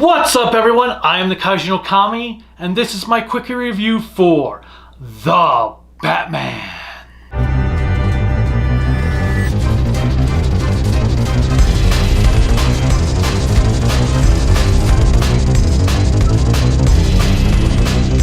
What's up everyone, I am the KnK, and this is my Quickie review for The Batman.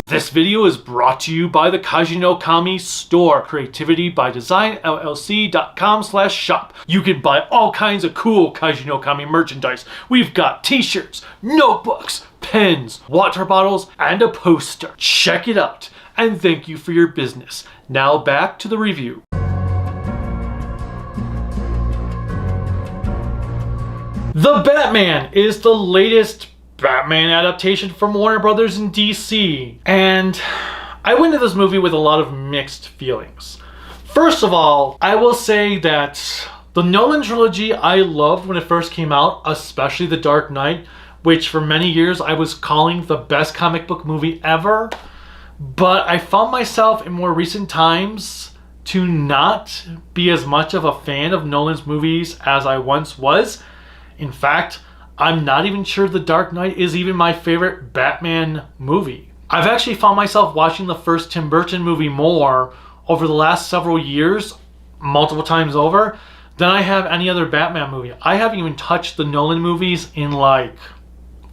This video is brought to you by the KnK store, creativity by design llc.com/shop. You can buy all kinds of cool KnK merchandise. We've got t-shirts, notebooks, pens, water bottles, and a poster. Check it out, and thank you for your business. Now back to the review. The Batman is the latest Batman adaptation from Warner Brothers in DC, and I went into this movie with a lot of mixed feelings. First of all, I will say that the Nolan trilogy I loved when it first came out, especially The Dark Knight, which for many years I was calling the best comic book movie ever, but I found myself in more recent times to not be as much of a fan of Nolan's movies as I once was. In fact, I'm not even sure The Dark Knight is even my favorite Batman movie. I've actually found myself watching the first Tim Burton movie more over the last several years, multiple times over, than I have any other Batman movie. I haven't even touched the Nolan movies in like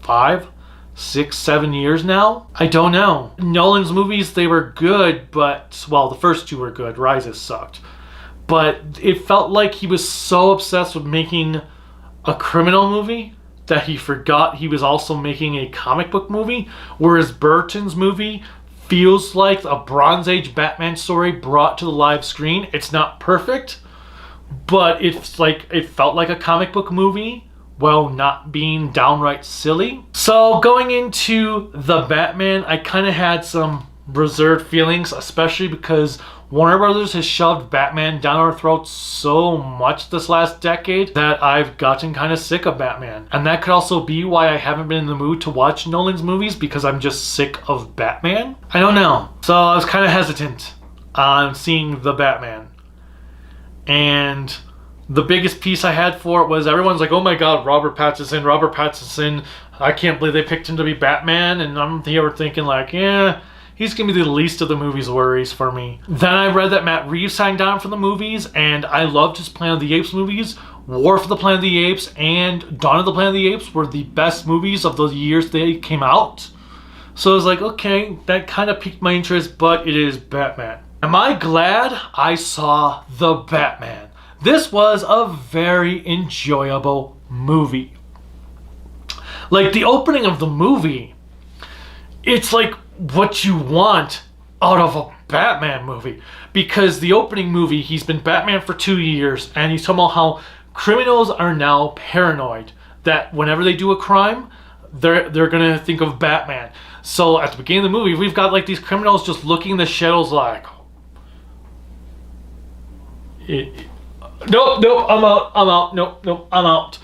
5, 6, 7 years now. I don't know. Nolan's movies, they were good, but, well, the first two were good. Rises sucked. But it felt like he was so obsessed with making a criminal movie that he forgot he was also making a comic book movie, whereas Burton's movie feels like a Bronze Age Batman story brought to the live screen. It's not perfect, but it's like it felt like a comic book movie while not being downright silly. So going into The Batman, I kind of had some reserved feelings, especially because Warner Brothers has shoved Batman down our throats so much this last decade that I've gotten kind of sick of Batman. And that could also be why I haven't been in the mood to watch Nolan's movies, because I'm just sick of Batman. I don't know. So I was kind of hesitant on seeing The Batman. And the biggest piece I had for it was everyone's like, oh my god, Robert Pattinson, I can't believe they picked him to be Batman. And I'm here thinking like, yeah, he's gonna be the least of the movie's worries for me. Then I read that Matt Reeves signed on for the movies, and I loved his Planet of the Apes movies. War for the Planet of the Apes and Dawn of the Planet of the Apes were the best movies of the years they came out. So I was like, okay, that kind of piqued my interest, but it is Batman. Am I glad I saw The Batman? This was a very enjoyable movie. Like, the opening of the movie, it's like what you want out of a Batman movie, because the opening movie, he's been Batman for 2 years, and he's talking about how criminals are now paranoid that whenever they do a crime, they're gonna think of Batman. So at the beginning of the movie, we've got like these criminals just looking in the shadows like, nope, I'm out, I'm out.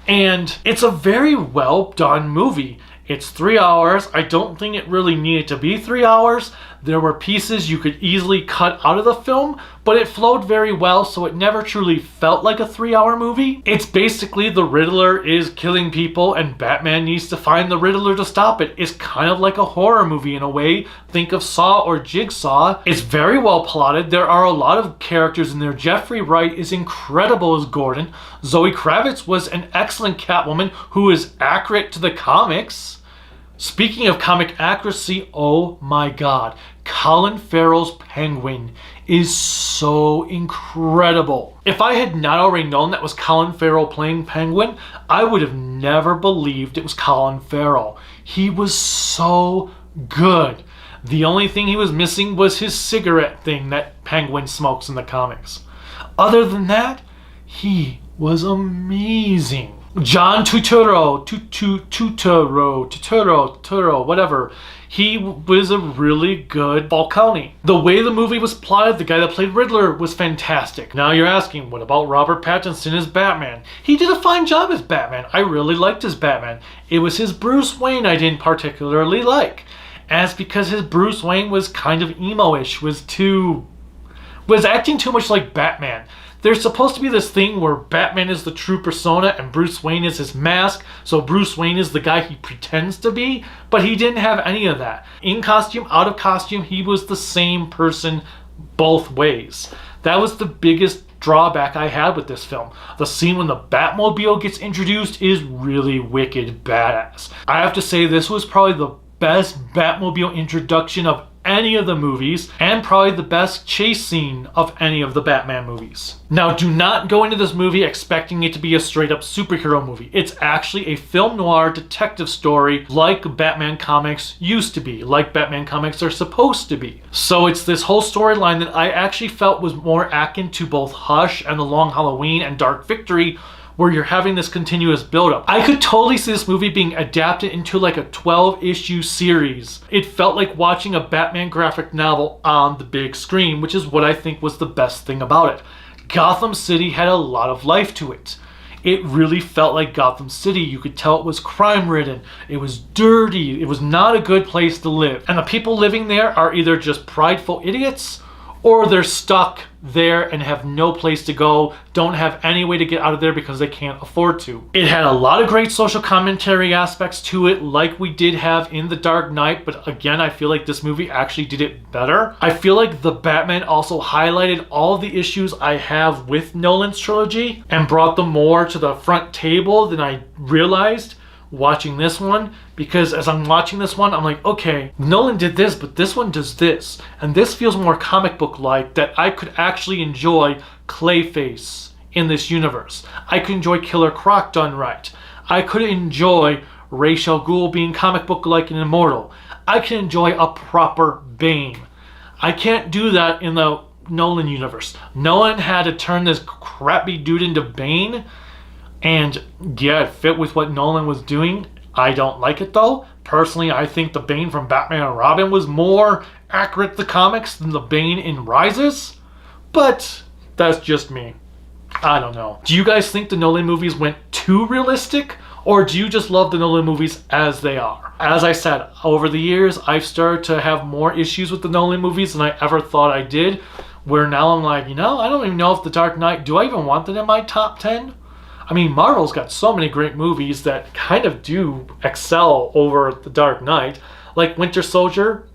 And it's a very well done movie. It's 3 hours. I don't think it really needed to be 3 hours. There were pieces you could easily cut out of the film, but it flowed very well, so it never truly felt like a 3-hour movie. It's basically the Riddler is killing people and Batman needs to find the Riddler to stop it. It's kind of like a horror movie in a way. Think of Saw or Jigsaw. It's very well plotted. There are a lot of characters in there. Jeffrey Wright is incredible as Gordon. Zoe Kravitz was an excellent Catwoman who is accurate to the comics. Speaking of comic accuracy, oh my god, Colin Farrell's Penguin is so incredible. If I had not already known that was Colin Farrell playing Penguin, I would have never believed it was Colin Farrell. He was so good. The only thing he was missing was his cigarette thing that Penguin smokes in the comics. Other than that, he was amazing. John Turturro, whatever. He was a really good Falcone. The way the movie was plotted, the guy that played Riddler was fantastic. Now you're asking, what about Robert Pattinson as Batman? He did a fine job as Batman. I really liked his Batman. It was his Bruce Wayne I didn't particularly like. And it's because his Bruce Wayne was kind of emo-ish, was acting too much like Batman. There's supposed to be this thing where Batman is the true persona and Bruce Wayne is his mask, so Bruce Wayne is the guy he pretends to be, but he didn't have any of that. In costume, out of costume, he was the same person both ways. That was the biggest drawback I had with this film. The scene when the Batmobile gets introduced is really wicked badass. I have to say this was probably the best Batmobile introduction of any of the movies, and probably the best chase scene of any of the Batman movies. Now, do not go into this movie expecting it to be a straight up superhero movie. It's actually a film noir detective story like Batman comics used to be, like Batman comics are supposed to be. So it's this whole storyline that I actually felt was more akin to both Hush and The Long Halloween and Dark Victory, where you're having this continuous buildup. I could totally see this movie being adapted into like a 12-issue series. It felt like watching a Batman graphic novel on the big screen, which is what I think was the best thing about it. Gotham City had a lot of life to it. It really felt like Gotham City. You could tell it was crime-ridden. It was dirty. It was not a good place to live. And the people living there are either just prideful idiots, or they're stuck there and have no place to go, don't have any way to get out of there because they can't afford to. It had a lot of great social commentary aspects to it, like we did have in The Dark Knight, but again, I feel like this movie actually did it better. I feel like The Batman also highlighted all the issues I have with Nolan's trilogy and brought them more to the front table than I realized watching this one, because as I'm watching this one, I'm like, okay, Nolan did this, but this one does this, and this feels more comic book like, that I could actually enjoy Clayface in this universe. I could enjoy Killer Croc done right. I could enjoy Ra's al Ghul being comic book like and immortal. I can enjoy a proper Bane. I can't do that in the Nolan universe. Nolan had to turn this crappy dude into Bane. And yeah, it fit with what Nolan was doing. I don't like it though. Personally, I think the Bane from Batman and Robin was more accurate to the comics than the Bane in Rises. But that's just me. I don't know. Do you guys think the Nolan movies went too realistic? Or do you just love the Nolan movies as they are? As I said, over the years, I've started to have more issues with the Nolan movies than I ever thought I did. Where now I'm like, I don't even know if The Dark Knight, do I even want that in my top 10? I mean, Marvel's got so many great movies that kind of do excel over The Dark Knight. Like Winter Soldier,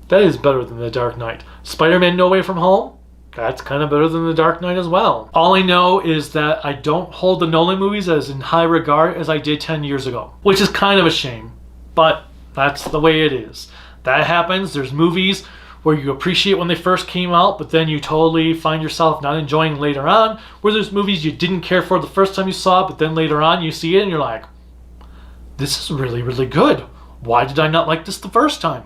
that is better than The Dark Knight. Spider-Man No Way From Home, that's kind of better than The Dark Knight as well. All I know is that I don't hold the Nolan movies as in high regard as I did 10 years ago, which is kind of a shame, but that's the way it is. That happens. There's movies where you appreciate when they first came out, but then you totally find yourself not enjoying later on, where there's movies you didn't care for the first time you saw it, but then later on you see it and you're like, this is really, really good. Why did I not like this the first time?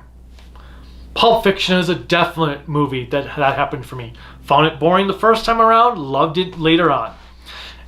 Pulp Fiction is a definite movie that happened for me. Found it boring the first time around, loved it later on.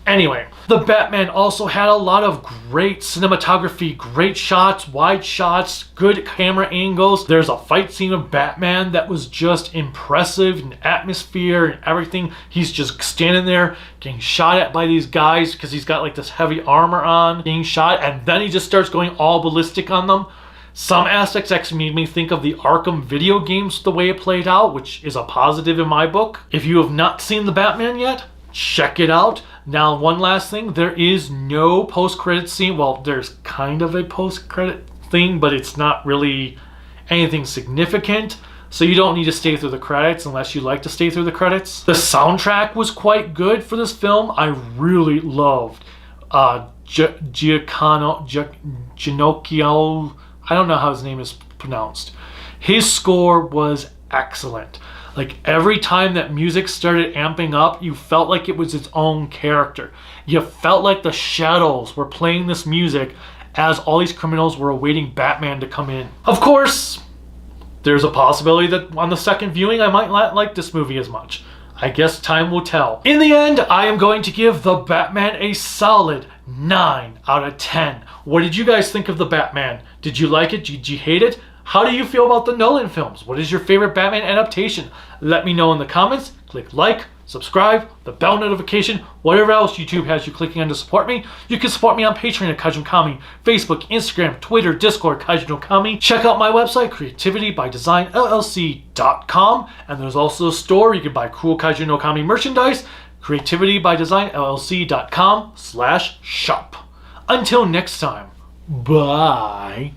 Anyway, The Batman also had a lot of great cinematography, great shots, wide shots, good camera angles. There's a fight scene of Batman that was just impressive, and atmosphere and everything. He's just standing there getting shot at by these guys because he's got like this heavy armor on, being shot, and then he just starts going all ballistic on them. Some aspects actually made me think of the Arkham video games, the way it played out, which is a positive in my book. If you have not seen The Batman yet, check it out. Now, one last thing, there is no post-credit scene. Well, there's kind of a post-credit thing, but it's not really anything significant. So you don't need to stay through the credits unless you like to stay through the credits. The soundtrack was quite good for this film. I really loved Ginocchio. I don't know how his name is pronounced. His score was excellent. Like every time that music started amping up, you felt like it was its own character. You felt like the shadows were playing this music as all these criminals were awaiting Batman to come in. Of course, there's a possibility that on the second viewing, I might not like this movie as much. I guess time will tell. In the end, I am going to give The Batman a solid 9 out of 10. What did you guys think of The Batman? Did you like it? Did you hate it? How do you feel about the Nolan films? What is your favorite Batman adaptation? Let me know in the comments. Click like, subscribe, the bell notification, whatever else YouTube has you clicking on to support me. You can support me on Patreon at Kaiju Kami, Facebook, Instagram, Twitter, Discord, Kaiju no Kami. Check out my website, creativitybydesignllc.com. And there's also a store where you can buy cool Kaiju no Kami merchandise, creativitybydesignllc.com/shop. Until next time, bye.